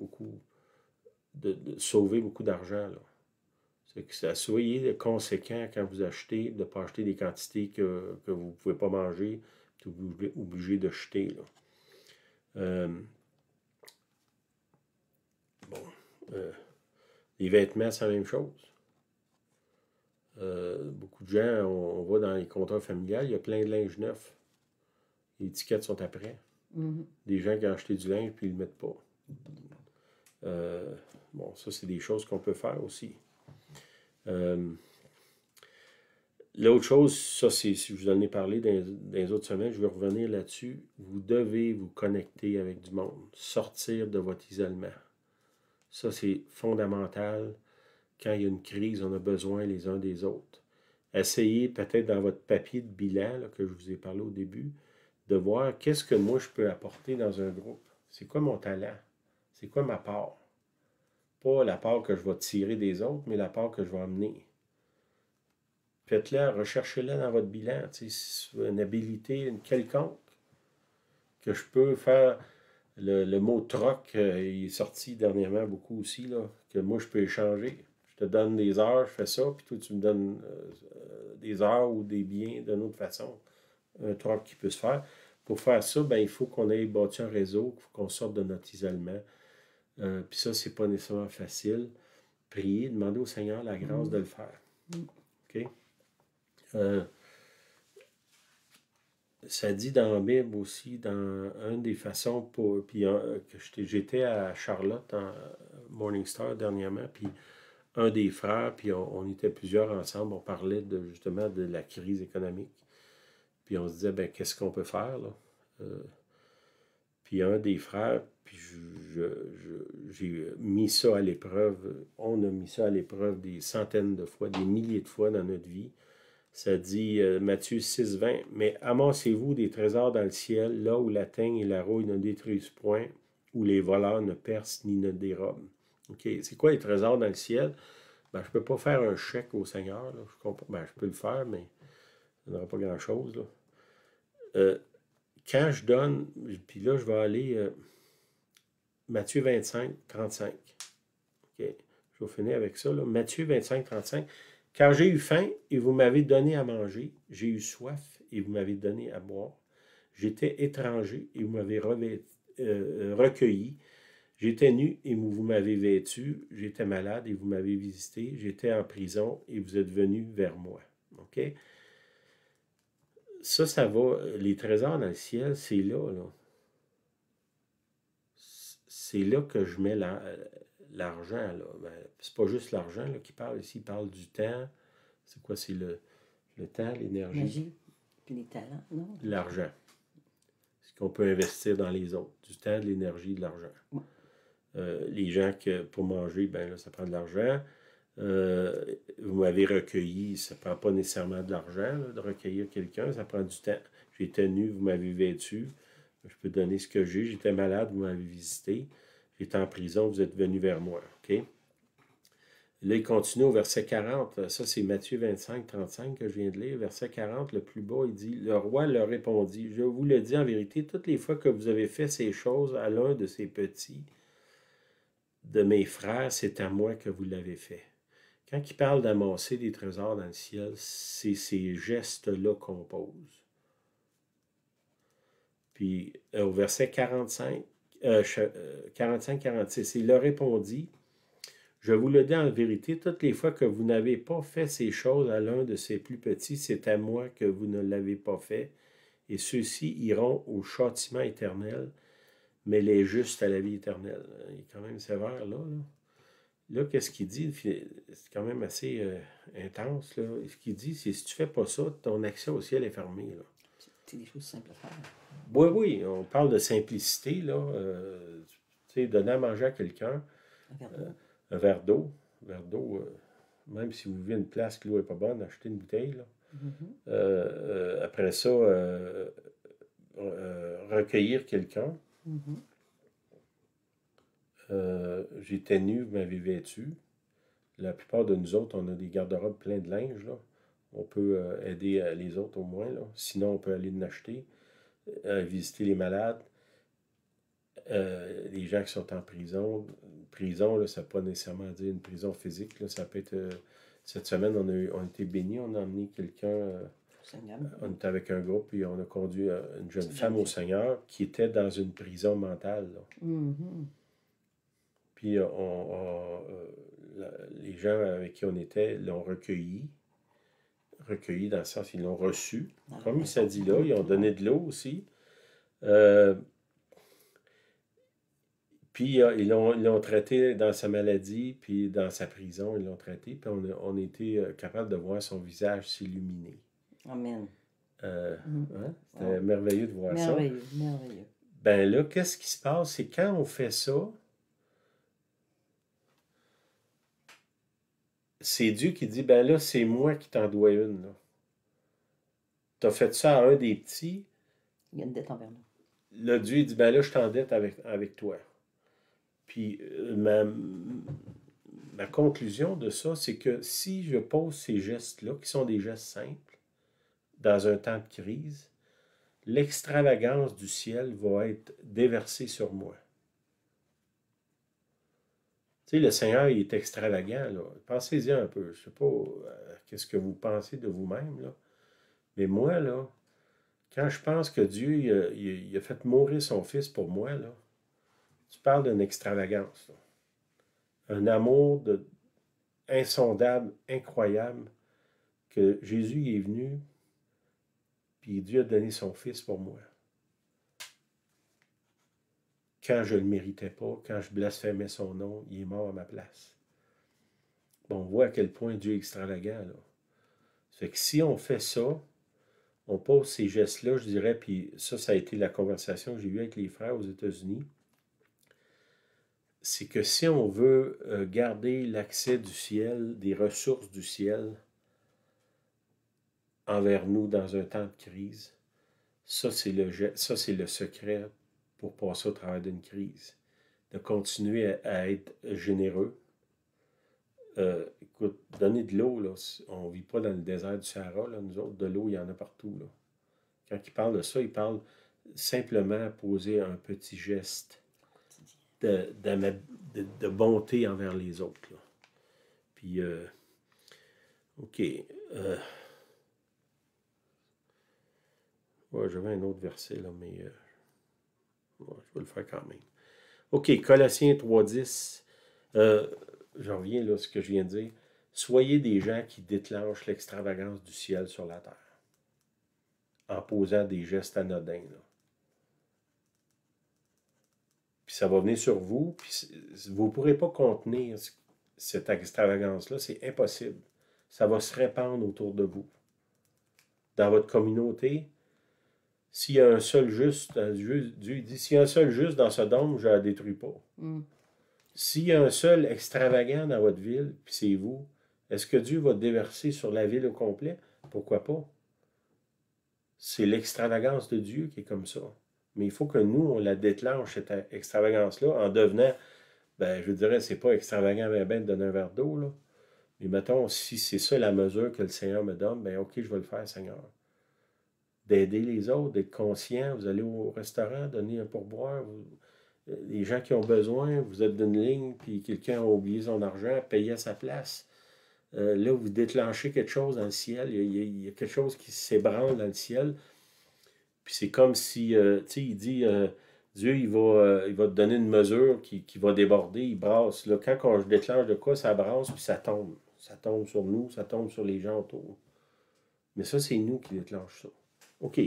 sauver beaucoup d'argent. Là. C'est que soyez conséquent quand vous achetez, de ne pas acheter des quantités que vous ne pouvez pas manger, que vous êtes obligé de jeter. Là. Les vêtements, c'est la même chose. Beaucoup de gens, on va dans les comptoirs familiales, il y a plein de linge neuf. Les étiquettes sont après. Des gens qui ont acheté du linge puis ils ne le mettent pas. Bon, ça, c'est des choses qu'on peut faire aussi. L'autre chose, ça, c'est, si je vous en ai parlé dans les autres semaines, je vais revenir là-dessus. Vous devez vous connecter avec du monde, sortir de votre isolement. Ça, c'est fondamental. Quand il y a une crise, on a besoin les uns des autres. Essayez peut-être dans votre papier de bilan, là, que je vous ai parlé au début, de voir qu'est-ce que moi je peux apporter dans un groupe. C'est quoi mon talent? C'est quoi ma part? Pas la part que je vais tirer des autres, mais la part que je vais amener. Faites-la, recherchez-la dans votre bilan. Une habilité, une quelconque, que je peux faire. Le mot troc, il est sorti dernièrement beaucoup aussi, là, que moi je peux échanger. Je te donne des heures, je fais ça, puis toi tu me donnes des heures ou des biens d'une autre façon. Un troc qui peut se faire. Pour faire ça, ben, il faut qu'on ait bâti un réseau, il faut qu'on sorte de notre isolement. Puis ça, c'est pas nécessairement facile. Priez, demandez au Seigneur la grâce de le faire. OK? ça dit dans la Bible aussi, dans une des façons pour. Puis j'étais à Charlotte, en Morning Star dernièrement, puis un des frères, puis on était plusieurs ensemble, on parlait justement de la crise économique. Puis on se disait, ben qu'est-ce qu'on peut faire, là? Puis un des frères, puis j'ai mis ça à l'épreuve, on a mis ça à l'épreuve des centaines de fois, des milliers de fois dans notre vie. Ça dit, Matthieu 6, 20, « Mais amassez-vous des trésors dans le ciel, là où la teigne et la rouille ne détruisent point, où les voleurs ne percent ni ne dérobent. » OK, c'est quoi les trésors dans le ciel? Ben, je ne peux pas faire un chèque au Seigneur. Là. Je peux le faire, mais ça n'aura pas grand-chose. Quand je donne, puis là, je vais aller Matthieu 25, 35. OK, je vais finir avec ça. Là. Matthieu 25, 35. « Car j'ai eu faim et vous m'avez donné à manger. J'ai eu soif et vous m'avez donné à boire. J'étais étranger et vous m'avez recueilli. J'étais nu et vous m'avez vêtu. J'étais malade et vous m'avez visité. J'étais en prison et vous êtes venus vers moi. » OK? Ça va. Les trésors dans le ciel, c'est là. C'est là que je mets l'argent. Ben, c'est pas juste l'argent qui parle ici. Il parle du temps. C'est quoi? C'est le temps, l'énergie. L'énergie, puis les talents, non? L'argent. Ce qu'on peut investir dans les autres. Du temps, de l'énergie, de l'argent. Ouais. Les gens, pour manger, ben là, ça prend de l'argent. Vous m'avez recueilli, ça ne prend pas nécessairement de l'argent, de recueillir quelqu'un, ça prend du temps. J'étais nu, vous m'avez vêtu. Je peux donner ce que j'ai. J'étais malade, vous m'avez visité. J'étais en prison, vous êtes venu vers moi. OK? Là, il continue au verset 40. Ça, c'est Matthieu 25, 35 que je viens de lire. Verset 40, le plus bas, il dit, « Le roi leur répondit, « Je vous le dis en vérité, toutes les fois que vous avez fait ces choses à l'un de ces petits de mes frères, c'est à moi que vous l'avez fait. » Quand il parle d'amasser des trésors dans le ciel, c'est ces gestes-là qu'on pose. Puis au verset 45, 45-46, il leur répondit, « Je vous le dis en vérité, toutes les fois que vous n'avez pas fait ces choses à l'un de ces plus petits, c'est à moi que vous ne l'avez pas fait, et ceux-ci iront au châtiment éternel, mais les justes à la vie éternelle. » Il est quand même sévère là. Là, qu'est-ce qu'il dit? C'est quand même assez intense. Là. Ce qu'il dit, c'est si tu ne fais pas ça, ton accès au ciel est fermé. Là. C'est des choses simples à faire. Oui, on parle de simplicité. Là. Tu sais, donner à manger à quelqu'un un verre d'eau. Même si vous vivez une place que l'eau n'est pas bonne, achetez une bouteille. Là. Mm-hmm. Après ça, recueillir quelqu'un. Mm-hmm. J'étais nu, vous m'avez vêtu. La plupart de nous autres, on a des garde-robes pleins de linge. Là. On peut aider les autres au moins. Là. Sinon, on peut aller en acheter, visiter les malades, les gens qui sont en prison. Prison, là, ça ne veut pas nécessairement dire une prison physique. Là. Ça peut être... cette semaine, on a été bénis. On a emmené quelqu'un... on était avec un groupe et on a conduit une jeune femme au Seigneur qui était dans une prison mentale. Là. Mm-hmm. Puis les gens avec qui on était l'ont recueilli dans le sens ils l'ont reçu. Comme il s'est dit là, ils ont donné de l'eau aussi. Puis ils l'ont traité dans sa maladie, puis dans sa prison, ils l'ont traité. Puis on a été capable de voir son visage s'illuminer. Amen. C'était merveilleux de voir ça. Merveilleux. Ben là, qu'est-ce qui se passe? C'est quand on fait ça, c'est Dieu qui dit, ben là, c'est moi qui t'en dois une. Tu as fait ça à un des petits. Il y a une dette envers nous. Là, Dieu dit, ben là, je t'endette avec toi. Puis ma conclusion de ça, c'est que si je pose ces gestes-là, qui sont des gestes simples, dans un temps de crise, l'extravagance du ciel va être déversée sur moi. Tu sais, le Seigneur, il est extravagant, là. Pensez-y un peu. Je ne sais pas qu'est-ce que vous pensez de vous-même, là. Mais moi, là, quand je pense que Dieu, il a fait mourir son Fils pour moi, là, tu parles d'une extravagance, là. Un amour insondable, incroyable, que Jésus est venu, Puis Dieu a donné son Fils pour moi. Quand je ne le méritais pas, quand je blasphémais son nom, il est mort à ma place. Bon, on voit à quel point Dieu est extravagant, là. Fait que si on fait ça, on pose ces gestes-là, je dirais, puis ça a été la conversation que j'ai eue avec les frères aux États-Unis, c'est que si on veut garder l'accès du ciel, des ressources du ciel envers nous dans un temps de crise, ça c'est le secret pour passer au travers d'une crise. De continuer à être généreux. Écoute, donner de l'eau, là, on ne vit pas dans le désert du Sahara, là, nous autres, de l'eau, il y en a partout. Là. Quand il parle de ça, il parle simplement poser un petit geste de bonté envers les autres. Là. Puis, OK. Ouais, j'avais un autre verset, là, mais ouais, je vais le faire quand même. OK, Colossiens 3.10. J'en reviens là à ce que je viens de dire. Soyez des gens qui déclenchent l'extravagance du ciel sur la terre en posant des gestes anodins. Là. Puis ça va venir sur vous, puis vous ne pourrez pas contenir cette extravagance-là, c'est impossible. Ça va se répandre autour de vous. Dans votre communauté, s'il y a un seul juste, Dieu dit, s'il y a un seul juste dans ce dôme, je ne la détruis pas. S'il y a un seul extravagant dans votre ville, puis c'est vous, est-ce que Dieu va déverser sur la ville au complet? Pourquoi pas? C'est l'extravagance de Dieu qui est comme ça. Mais il faut que nous, on la déclenche, cette extravagance-là, en devenant, je dirais, c'est pas extravagant de donner un verre d'eau, là. Mais mettons, si c'est ça la mesure que le Seigneur me donne, OK, je vais le faire, Seigneur. D'aider les autres, d'être conscient, vous allez au restaurant, donner un pourboire, les gens qui ont besoin, vous êtes d'une ligne, puis quelqu'un a oublié son argent, payé à sa place. Là, vous déclenchez quelque chose dans le ciel, il y a quelque chose qui s'ébranle dans le ciel. Puis c'est comme si, tu sais, il dit, Dieu, il va te donner une mesure qui va déborder, il brasse. Là, quand je déclenche de quoi, ça brasse, puis ça tombe. Ça tombe sur nous, ça tombe sur les gens autour. Mais ça, c'est nous qui déclenchons ça. OK.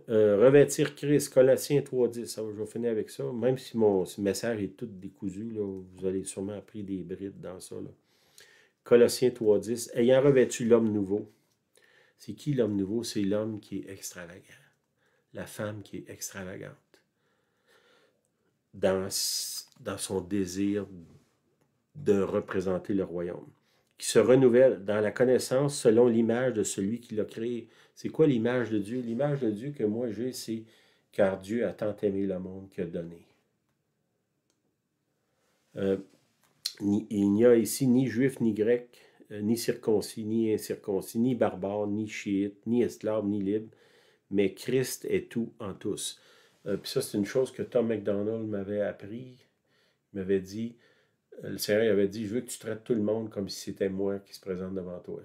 Revêtir Christ, Colossiens 3.10, je vais finir avec ça. Même si mon message est tout décousu, là, vous allez sûrement appris des brides dans ça. Là. Colossiens 3.10, ayant revêtu l'homme nouveau. C'est qui l'homme nouveau? C'est l'homme qui est extravagant. La femme qui est extravagante. Dans son désir de représenter le royaume. Qui se renouvelle dans la connaissance selon l'image de celui qui l'a créé. C'est quoi l'image de Dieu? L'image de Dieu que moi j'ai, c'est « Car Dieu a tant aimé le monde qu'il a donné ». Il n'y a ici ni juif, ni grec, ni circoncis, ni incirconcis, ni barbare, ni chiite, ni esclave, ni libre, mais Christ est tout en tous. Puis ça, c'est une chose que Tom McDonald m'avait appris. Il m'avait dit, le Seigneur avait dit, je veux que tu traites tout le monde comme si c'était moi qui se présente devant toi.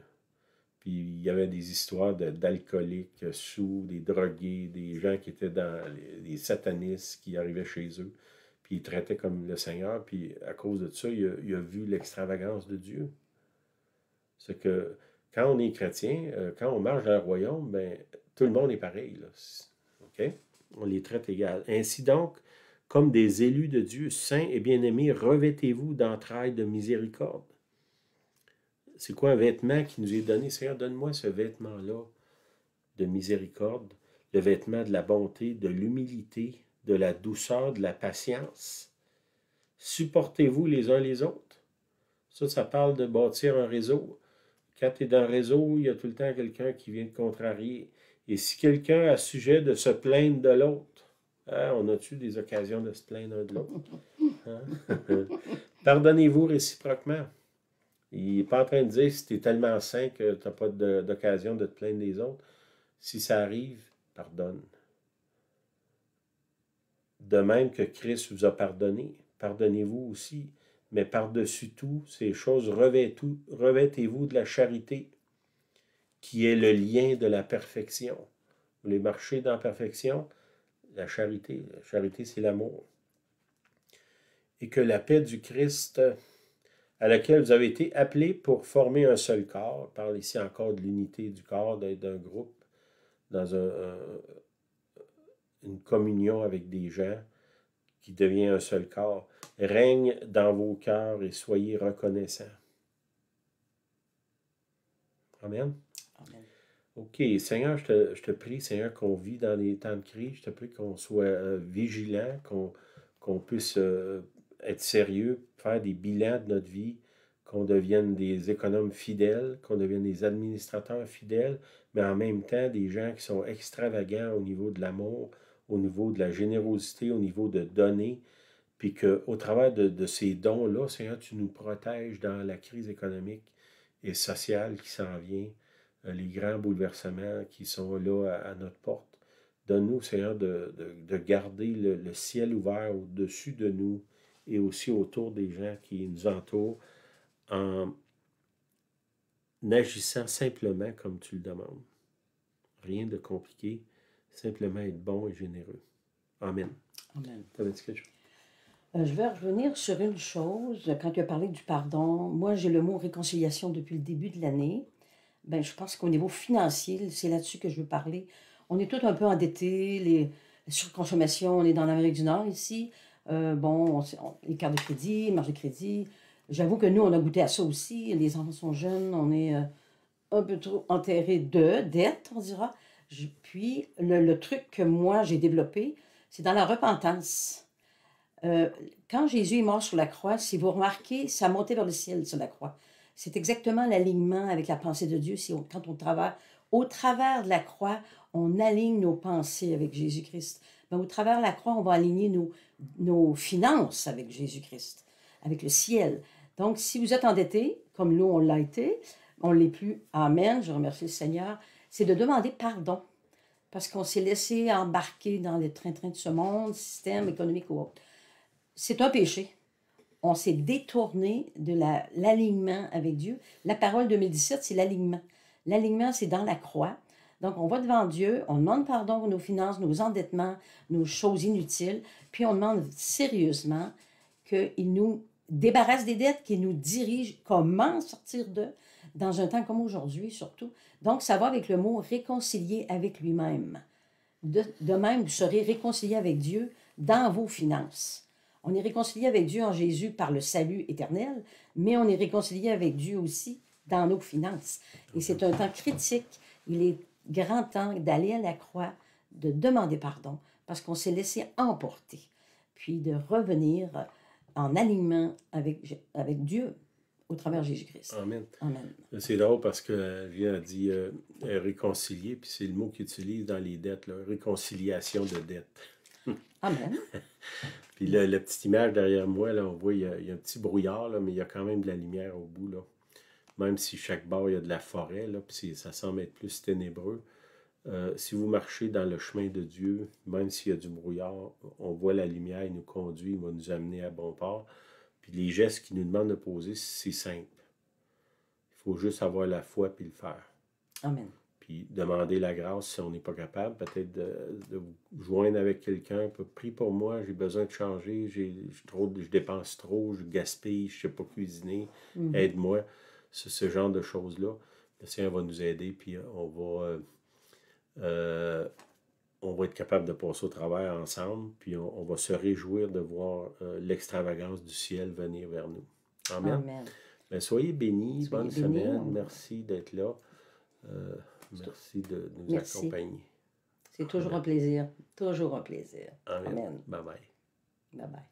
Puis il y avait des histoires d'alcooliques sous, des drogués, des gens qui étaient dans les satanistes qui arrivaient chez eux. Puis il traitait comme le Seigneur. Puis à cause de ça, il a vu l'extravagance de Dieu. C'est que quand on est chrétien, quand on marche dans le royaume, tout le monde est pareil. Là. OK? On les traite égal. Ainsi donc, comme des élus de Dieu, saints et bien-aimés, revêtez-vous d'entrailles de miséricorde. C'est quoi un vêtement qui nous est donné? Seigneur, donne-moi ce vêtement-là de miséricorde, le vêtement de la bonté, de l'humilité, de la douceur, de la patience. Supportez-vous les uns les autres. Ça parle de bâtir un réseau. Quand tu es dans un réseau, il y a tout le temps quelqu'un qui vient te contrarier. Et si quelqu'un a sujet de se plaindre de l'autre, on a-tu des occasions de se plaindre un de l'autre? Hein? Pardonnez-vous réciproquement. Il n'est pas en train de dire si tu es tellement saint que tu n'as pas d'occasion de te plaindre des autres. Si ça arrive, pardonne. De même que Christ vous a pardonné, pardonnez-vous aussi. Mais par-dessus tout, ces choses, revêtez-vous de la charité, qui est le lien de la perfection. Vous voulez marcher dans la perfection? La charité, c'est l'amour. Et que la paix du Christ, à laquelle vous avez été appelés pour former un seul corps, on parle ici encore de l'unité du corps, d'un groupe, dans une communion avec des gens qui devient un seul corps. Règne dans vos cœurs et soyez reconnaissants. Amen. Amen. OK, Seigneur, je te prie, Seigneur, qu'on vit dans les temps de crise. Je te prie qu'on soit vigilant, qu'on puisse être sérieux, faire des bilans de notre vie, qu'on devienne des économes fidèles, qu'on devienne des administrateurs fidèles, mais en même temps des gens qui sont extravagants au niveau de l'amour, au niveau de la générosité, au niveau de donner, puis qu'au travers de ces dons-là, Seigneur, tu nous protèges dans la crise économique et sociale qui s'en vient, les grands bouleversements qui sont là à notre porte. Donne-nous, Seigneur, de garder le ciel ouvert au-dessus de nous et aussi autour des gens qui nous entourent en agissant simplement comme tu le demandes. Rien de compliqué, simplement être bon et généreux. Amen. Amen. T'avais-tu quelque chose? Je vais revenir sur une chose. Quand tu as parlé du pardon, moi, j'ai le mot réconciliation depuis le début de l'année. Ben, je pense qu'au niveau financier, c'est là-dessus que je veux parler. On est tous un peu endettés, les surconsommation, on est dans l'Amérique du Nord ici. Les cartes de crédit, marge de crédit. J'avoue que nous, on a goûté à ça aussi. Les enfants sont jeunes, on est un peu trop enterrés de dettes, on dira. Puis, le truc que moi, j'ai développé, c'est dans la repentance. Quand Jésus est mort sur la croix, si vous remarquez, ça montait vers le ciel sur la croix. C'est exactement l'alignement avec la pensée de Dieu. Quand on travaille au travers de la croix, on aligne nos pensées avec Jésus-Christ. Mais au travers de la croix, on va aligner nos finances avec Jésus-Christ, avec le ciel. Donc, si vous êtes endetté, comme nous, on l'a été, on ne l'est plus, amen, je remercie le Seigneur, c'est de demander pardon. Parce qu'on s'est laissé embarquer dans le train-train de ce monde, système économique ou autre. C'est un péché. On s'est détourné de l'alignement avec Dieu. La parole 2017, c'est l'alignement. L'alignement, c'est dans la croix. Donc, on va devant Dieu, on demande pardon pour nos finances, nos endettements, nos choses inutiles, puis on demande sérieusement qu'il nous débarrasse des dettes, qu'il nous dirige comment sortir d'eux, dans un temps comme aujourd'hui surtout. Donc, ça va avec le mot réconcilier avec lui-même. De même, vous serez réconcilié avec Dieu dans vos finances. On est réconcilié avec Dieu en Jésus par le salut éternel, mais on est réconcilié avec Dieu aussi dans nos finances. Et c'est un temps critique. Il est grand temps d'aller à la croix, de demander pardon, parce qu'on s'est laissé emporter, puis de revenir en alignement avec Dieu au travers de Jésus-Christ. Amen. Amen. C'est drôle parce que Julien a dit réconcilier, puis c'est le mot qu'il utilise dans les dettes, là, réconciliation de dettes. Amen. Puis la petite image derrière moi, là, on voit, il y a un petit brouillard, là, mais il y a quand même de la lumière au bout. Là. Même si chaque bord, il y a de la forêt, là, puis ça semble être plus ténébreux. Si vous marchez dans le chemin de Dieu, même s'il y a du brouillard, on voit la lumière, il nous conduit, il va nous amener à bon port. Puis les gestes qu'il nous demande de poser, c'est simple. Il faut juste avoir la foi puis le faire. Amen. Puis demander la grâce si on n'est pas capable, peut-être de vous joindre avec quelqu'un. Prie pour moi, j'ai besoin de changer, je dépense trop, je gaspille, je ne sais pas cuisiner, aide-moi. C'est ce genre de choses-là. Le Seigneur va nous aider, puis on va être capable de passer au travers ensemble, puis on va se réjouir de voir l'extravagance du ciel venir vers nous. Amen. Amen. Bien, soyez bénis, bonne semaine, merci d'être là. Merci de nous accompagner. C'est toujours un plaisir. Toujours un plaisir. Amen. Bye bye. Bye bye.